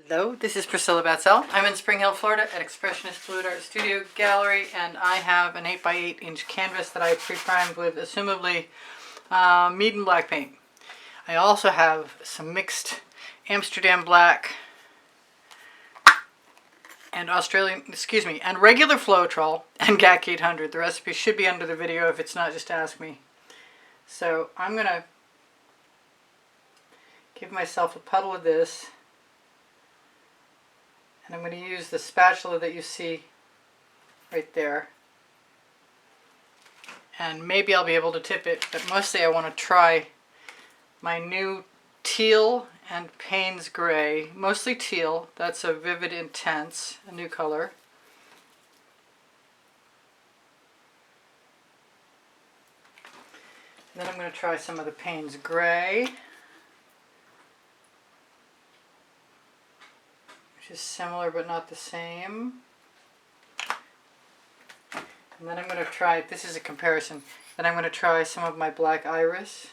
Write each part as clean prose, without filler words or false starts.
Hello, this is Priscilla Batzell. I'm in Spring Hill, Florida at Expressionist Fluid Art Studio Gallery, and I have an 8x8 inch canvas that I pre-primed with assumably medium black paint. I also have some mixed Amsterdam Black and and regular Floetrol and GAC 800. The recipe should be under the video. If it's not, just ask me. So I'm going to give myself a puddle of this. And I'm going to use the spatula that you see right there. And maybe I'll be able to tip it, but mostly I want to try my new Teal and Paynes Gray. Mostly Teal. That's a Vivid Intense, a new color. And then I'm going to try some of the Paynes Gray, which is similar but not the same. And then I'm going to try, this is a comparison, then I'm going to try some of my black Iris,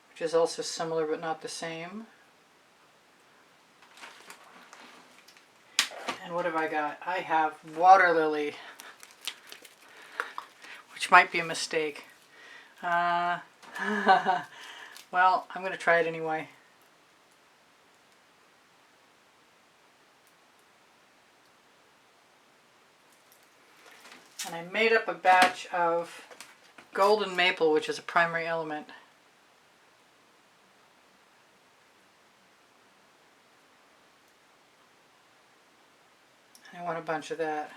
which is also similar but not the same. And what have I got? I have Waterlily, which might be a mistake. Well, I'm going to try it anyway. And I made up a batch of golden maple, which is a primary element. And I want a bunch of that.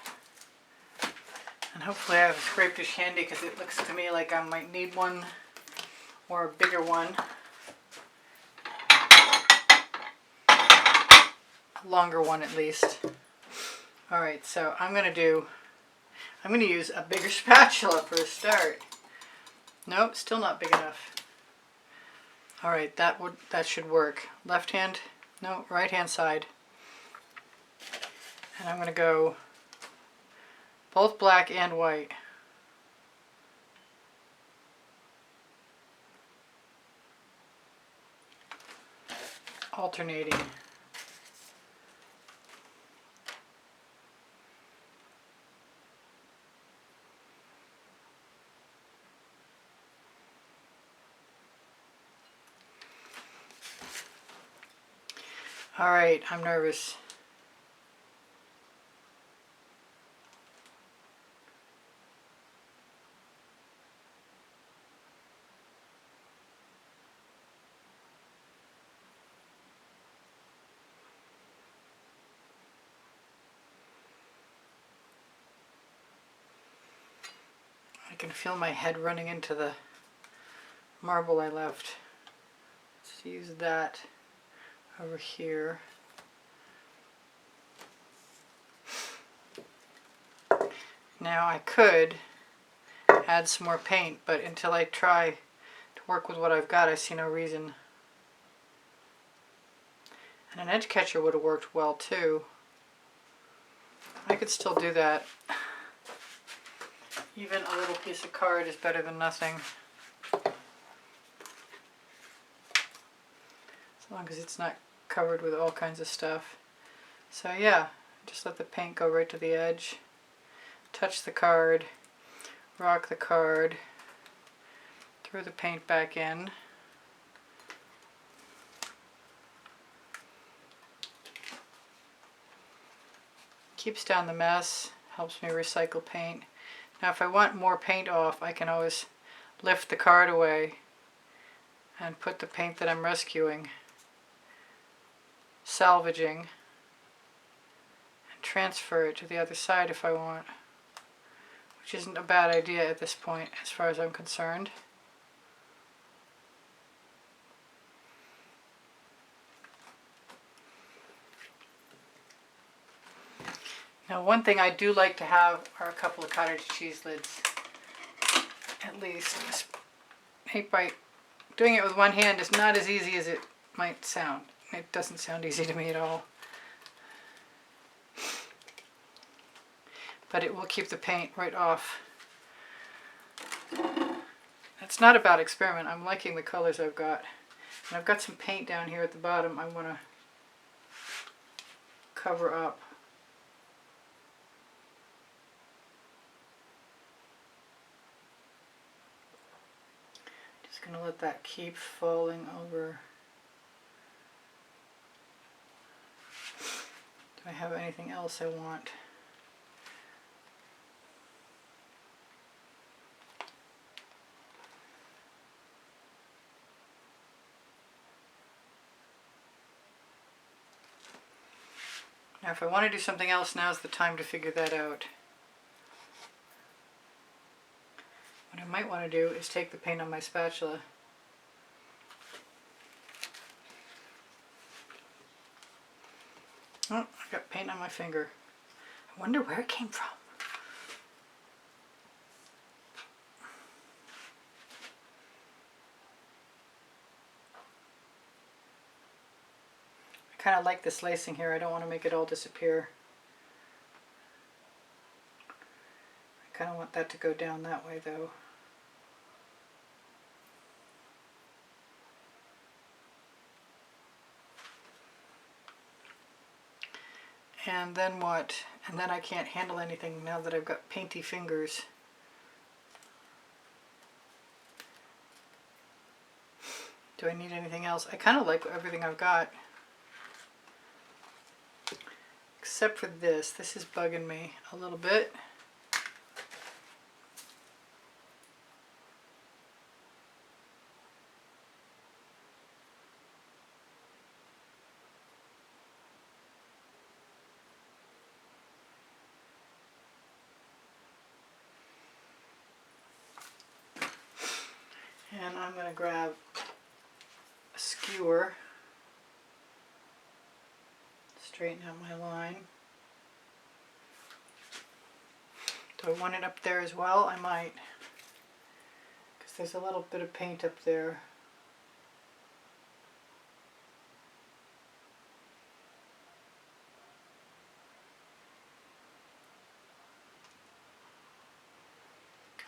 And hopefully I have a scrape dish handy, because it looks to me like I might need one, or a bigger one. A longer one at least. Alright, so I'm going to use a bigger spatula for a start. Nope, still not big enough. Alright, that should work. Left hand, no, right hand side. And I'm going to go both black and white. Alternating. Alright, I'm nervous. I can feel my head running into the marble I left. Let's use that over here. Now I could add some more paint, but until I try to work with what I've got, I see no reason. And an edge catcher would have worked well too. I could still do that. Even a little piece of card is better than nothing. As long as it's not covered with all kinds of stuff. So yeah, just let the paint go right to the edge. Touch the card, rock the card, throw the paint back in. Keeps down the mess, helps me recycle paint. Now if I want more paint off, I can always lift the card away and put the paint that I'm rescuing, salvaging, and transfer it to the other side if I want, which isn't a bad idea at this point as far as I'm concerned. Now one thing I do like to have are a couple of cottage cheese lids, at least. Doing it with one hand is not as easy as it might sound. It doesn't sound easy to me at all. But it will keep the paint right off. That's not a bad experiment. I'm liking the colors I've got. And I've got some paint down here at the bottom I want to cover up. Just going to let that keep falling over. Do I have anything else I want? Now if I want to do something else, now's the time to figure that out. What I might want to do is take the paint on my spatula. Oh, I got paint on my finger. I wonder where it came from. I kind of like this lacing here. I don't want to make it all disappear. I kind of want that to go down that way though. And then what? And then I can't handle anything now that I've got painty fingers. Do I need anything else? I kind of like everything I've got. Except for this. This is bugging me a little bit. And I'm going to grab a skewer, straighten out my line. Do I want it up there as well? I might, because there's a little bit of paint up there.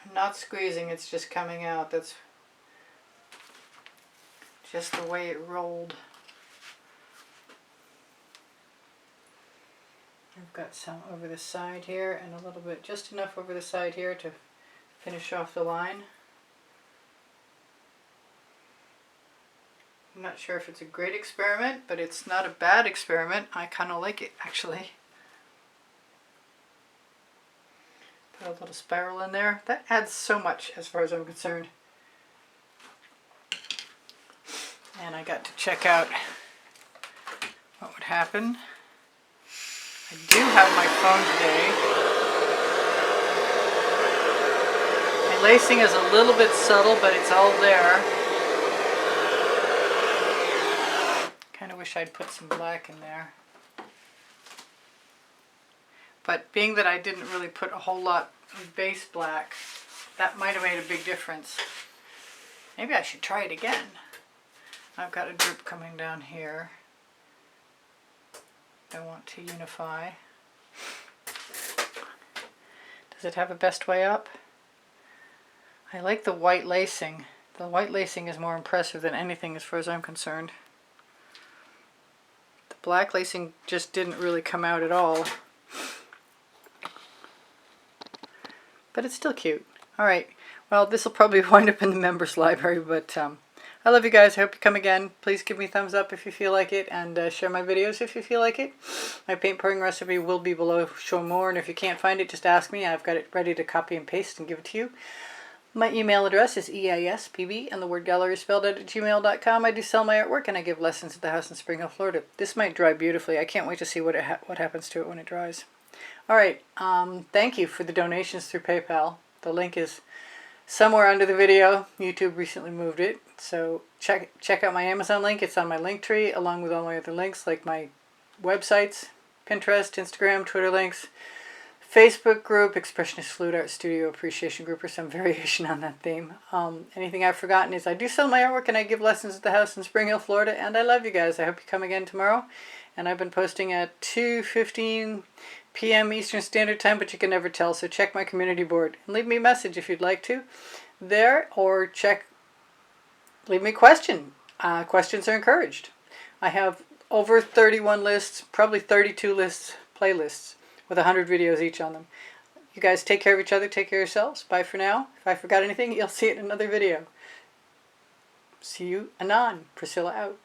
I'm not squeezing, it's just coming out. That's just the way it rolled. I've got some over the side here and a little bit, just enough over the side here to finish off the line. I'm not sure if it's a great experiment, but it's not a bad experiment. I kind of like it actually. Put a little spiral in there. That adds so much as far as I'm concerned. And I got to check out what would happen. I do have my phone today. My lacing is a little bit subtle, but it's all there. Kind of wish I'd put some black in there. But being that I didn't really put a whole lot of base black, that might have made a big difference. Maybe I should try it again. I've got a droop coming down here. I want to unify. Does it have a best way up? I like the white lacing. The white lacing is more impressive than anything as far as I'm concerned. The black lacing just didn't really come out at all. But it's still cute. Alright, well this will probably wind up in the members library, but I love you guys. I hope you come again. Please give me a thumbs up if you feel like it, and share my videos if you feel like it. My paint pouring recipe will be below, show more, and if you can't find it, just ask me. I've got it ready to copy and paste and give it to you. My email address is easpbgallery, and the word gallery is spelled out at gmail.com. I do sell my artwork, and I give lessons at the house in Spring Hill, Florida. This might dry beautifully. I can't wait to see what happens to it when it dries. Alright, thank you for the donations through PayPal. The link is somewhere under the video. YouTube recently moved it. So check out my Amazon link. It's on my link tree along with all my other links like my websites, Pinterest, Instagram, Twitter links, Facebook group, Expressionist Fluid Art Studio Appreciation Group, or some variation on that theme. Anything I've forgotten is I do sell my artwork and I give lessons at the house in Spring Hill, Florida, and I love you guys. I hope you come again tomorrow. And I've been posting at 2:15 p.m. Eastern Standard Time, but you can never tell, so check my community board. And leave me a message if you'd like to there, or leave me a question. Questions are encouraged. I have over 31 lists, probably 32 lists, playlists with 100 videos each on them. You guys take care of each other, take care of yourselves. Bye for now. If I forgot anything, you'll see it in another video. See you anon. Priscilla out.